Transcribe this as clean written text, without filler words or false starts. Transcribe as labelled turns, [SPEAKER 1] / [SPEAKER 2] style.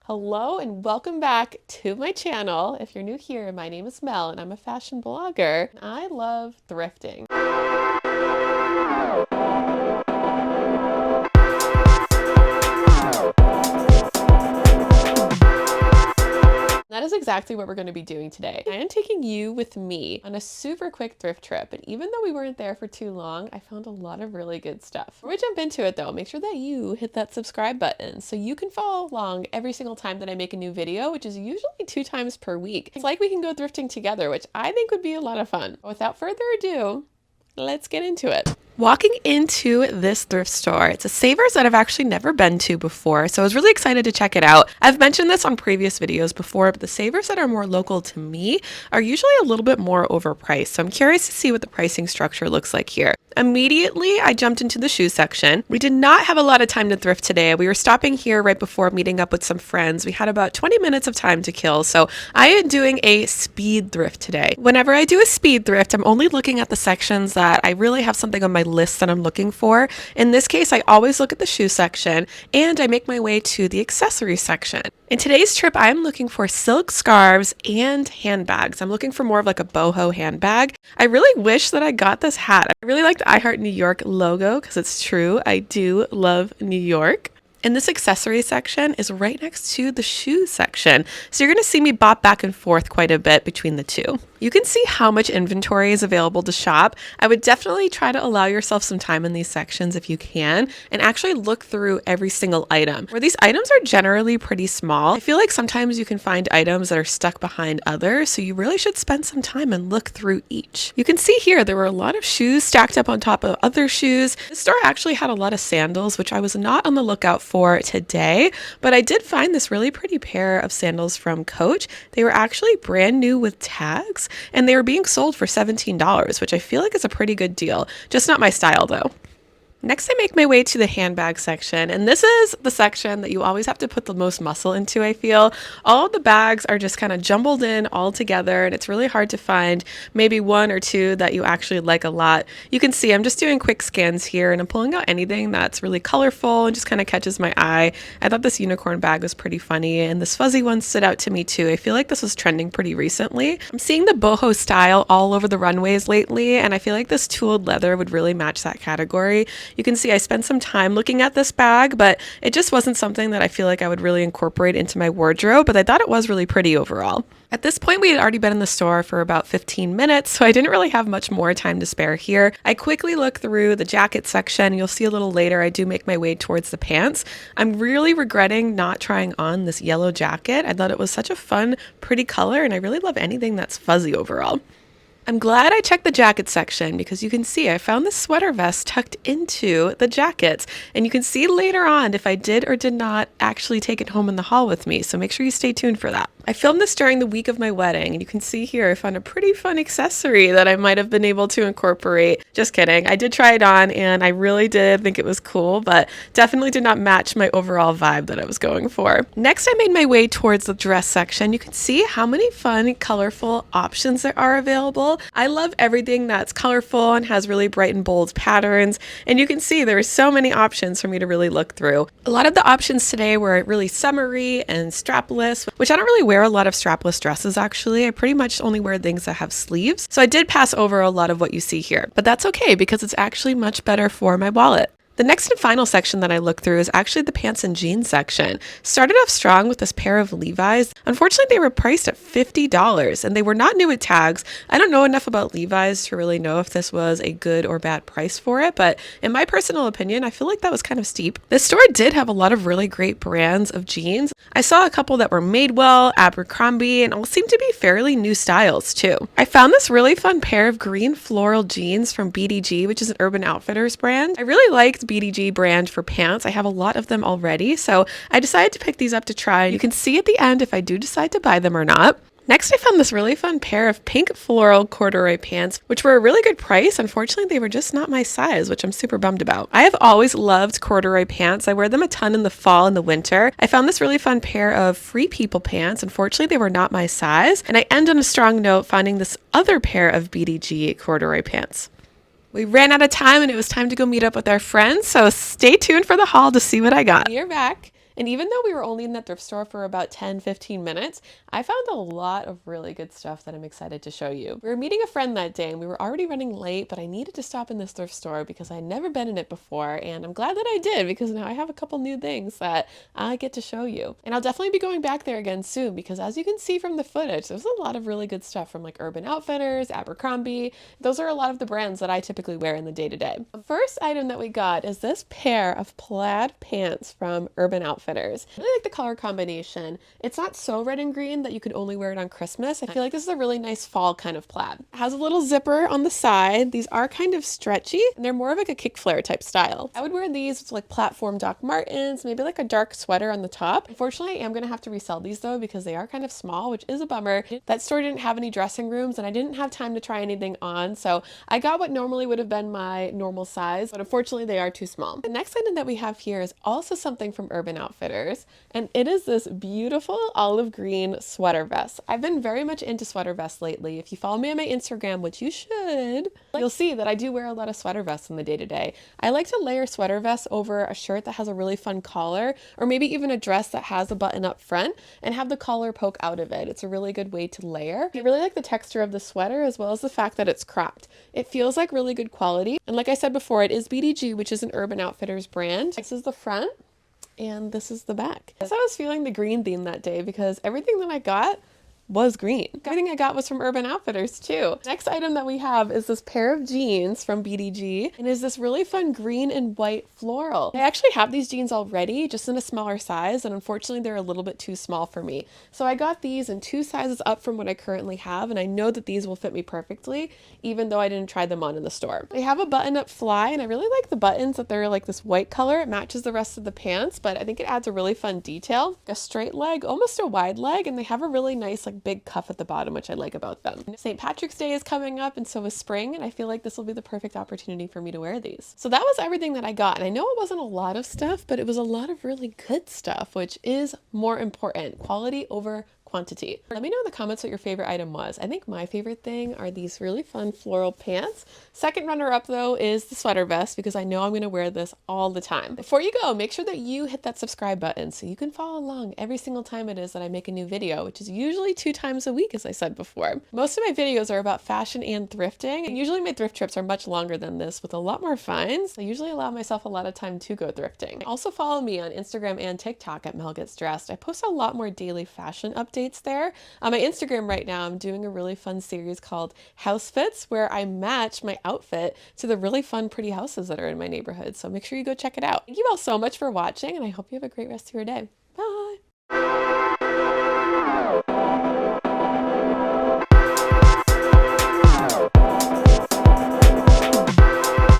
[SPEAKER 1] Hello and welcome back to my channel. If you're new here, my name is Mel and I'm a fashion blogger. I love thrifting. That is exactly what we're going to be doing today. I am taking you with me on a super quick thrift trip, and even though we weren't there for too long, I found a lot of really good stuff. Before we jump into it though, make sure that you hit that subscribe button so you can follow along every single time that I make a new video, which is usually 2 times per week. It's like we can go thrifting together, which I think would be a lot of fun. Without further ado, let's get into it. Walking into this thrift store, it's a Savers that I've actually never been to before, so I was really excited to check it out. I've mentioned this on previous videos before, but the Savers that are more local to me are usually a little bit more overpriced, so I'm curious to see what the pricing structure looks like here. Immediately, I jumped into the shoe section. We did not have a lot of time to thrift today. We were stopping here right before meeting up with some friends. We had about 20 minutes of time to kill, so I am doing a speed thrift today. Whenever I do a speed thrift, I'm only looking at the sections that I really have something on my list that I'm looking for. In this case, I always look at the shoe section and I make my way to the accessory section. In today's trip, I'm looking for silk scarves and handbags. I'm looking for more of like a boho handbag. I really wish that I got this hat. I really like the I Heart New York logo because it's true. I do love New York. And this accessory section is right next to the shoe section. So you're going to see me bop back and forth quite a bit between the two. You can see how much inventory is available to shop. I would definitely try to allow yourself some time in these sections if you can, and actually look through every single item. Where these items are generally pretty small, I feel like sometimes you can find items that are stuck behind others, so you really should spend some time and look through each. You can see here there were a lot of shoes stacked up on top of other shoes. The store actually had a lot of sandals, which I was not on the lookout for today, but I did find this really pretty pair of sandals from Coach. They were actually brand new with tags, and they were being sold for $17, which I feel like is a pretty good deal. Just not my style though. Next, I make my way to the handbag section, and this is the section that you always have to put the most muscle into, I feel. All of the bags are just kind of jumbled in all together, and it's really hard to find maybe one or two that you actually like a lot. You can see I'm just doing quick scans here, and I'm pulling out anything that's really colorful and just kind of catches my eye. I thought this unicorn bag was pretty funny, and this fuzzy one stood out to me too. I feel like this was trending pretty recently. I'm seeing the boho style all over the runways lately, and I feel like this tooled leather would really match that category. You can see I spent some time looking at this bag, but it just wasn't something that I feel like I would really incorporate into my wardrobe, but I thought it was really pretty overall. At this point, we had already been in the store for about 15 minutes, so I didn't really have much more time to spare here. I quickly look through the jacket section. You'll see a little later I do make my way towards the pants. I'm really regretting not trying on this yellow jacket. I thought it was such a fun, pretty color, and I really love anything that's fuzzy overall. I'm glad I checked the jacket section because you can see I found this sweater vest tucked into the jackets, and you can see later on if I did or did not actually take it home in the haul with me, so make sure you stay tuned for that. I filmed this during the week of my wedding, and you can see here I found a pretty fun accessory that I might have been able to incorporate. Just kidding. I did try it on and I really did think it was cool, but definitely did not match my overall vibe that I was going for. Next, I made my way towards the dress section. You can see how many fun, colorful options there are available. I love everything that's colorful and has really bright and bold patterns, and you can see there are so many options for me to really look through. A lot of the options today were really summery and strapless, which I don't really wear a lot of strapless dresses actually. I pretty much only wear things that have sleeves, so I did pass over a lot of what you see here, but that's okay because it's actually much better for my wallet. The next and final section that I looked through is actually the pants and jeans section. Started off strong with this pair of Levi's. Unfortunately, they were priced at $50 and they were not new with tags. I don't know enough about Levi's to really know if this was a good or bad price for it, but in my personal opinion, I feel like that was kind of steep. This store did have a lot of really great brands of jeans. I saw a couple that were Madewell, Abercrombie, and all seemed to be fairly new styles too. I found this really fun pair of green floral jeans from BDG, which is an Urban Outfitters brand. I really liked BDG brand for pants. I have a lot of them already, so I decided to pick these up to try. You can see at the end if I do decide to buy them or not. Next, I found this really fun pair of pink floral corduroy pants, which were a really good price. Unfortunately, they were just not my size, which I'm super bummed about. I have always loved corduroy pants. I wear them a ton in the fall and the winter. I found this really fun pair of Free People pants. Unfortunately, they were not my size. And I end on a strong note finding this other pair of BDG corduroy pants. We ran out of time and it was time to go meet up with our friends, so stay tuned for the haul to see what I got. You're back. And even though we were only in that thrift store for about 10-15 minutes, I found a lot of really good stuff that I'm excited to show you. We were meeting a friend that day and we were already running late, but I needed to stop in this thrift store because I'd never been in it before, and I'm glad that I did because now I have a couple new things that I get to show you. And I'll definitely be going back there again soon because as you can see from the footage, there's a lot of really good stuff from like Urban Outfitters, Abercrombie. Those are a lot of the brands that I typically wear in the day-to-day. The first item that we got is this pair of plaid pants from Urban Outfitters. I really like the color combination. It's not so red and green that you could only wear it on Christmas. I feel like this is a really nice fall kind of plaid. It has a little zipper on the side. These are kind of stretchy and they're more of like a kick flare type style. I would wear these with like platform Doc Martens, maybe like a dark sweater on the top. Unfortunately, I am going to have to resell these though because they are kind of small, which is a bummer. That store didn't have any dressing rooms and I didn't have time to try anything on. So I got what normally would have been my normal size, but unfortunately they are too small. The next item that we have here is also something from Urban Outfitters, and it is this beautiful olive green sweater vest. I've been very much into sweater vests lately. If you follow me on my Instagram, which you should, you'll see that I do wear a lot of sweater vests in the day-to-day. I like to layer sweater vests over a shirt that has a really fun collar, or maybe even a dress that has a button up front and have the collar poke out of it. It's a really good way to layer. I really like the texture of the sweater as well as the fact that it's cropped. It feels like really good quality. And like I said before, it is BDG, which is an Urban Outfitters brand. This is the front and this is the back. I guess I was feeling the green theme that day because everything that I got was green. Everything I got was from Urban Outfitters too. Next item that we have is this pair of jeans from BDG and is this really fun green and white floral. I actually have these jeans already, just in a smaller size, and unfortunately they're a little bit too small for me. So I got these in 2 sizes up from what I currently have, and I know that these will fit me perfectly, even though I didn't try them on in the store. They have a button-up fly, and I really like the buttons that they're like this white color. It matches the rest of the pants, but I think it adds a really fun detail. A straight leg, almost a wide leg, and they have a really nice like big cuff at the bottom, which I like about them. St. Patrick's Day is coming up and so is spring, and I feel like this will be the perfect opportunity for me to wear these. So that was everything that I got, and I know it wasn't a lot of stuff, but it was a lot of really good stuff, which is more important. Quality over quantity. Let me know in the comments what your favorite item was. I think my favorite thing are these really fun floral pants. Second runner up though is the sweater vest because I know I'm going to wear this all the time. Before you go, make sure that you hit that subscribe button so you can follow along every single time it is that I make a new video, which is usually 2 times a week, as I said before. Most of my videos are about fashion and thrifting, and usually my thrift trips are much longer than this with a lot more finds. I usually allow myself a lot of time to go thrifting. Also follow me on Instagram and TikTok at Mel Gets Dressed. I post a lot more daily fashion updates there. On my Instagram right now, I'm doing a really fun series called House Fits where I match my outfit to the really fun, pretty houses that are in my neighborhood. So make sure you go check it out. Thank you all so much for watching, and I hope you have a great rest of your day. Bye.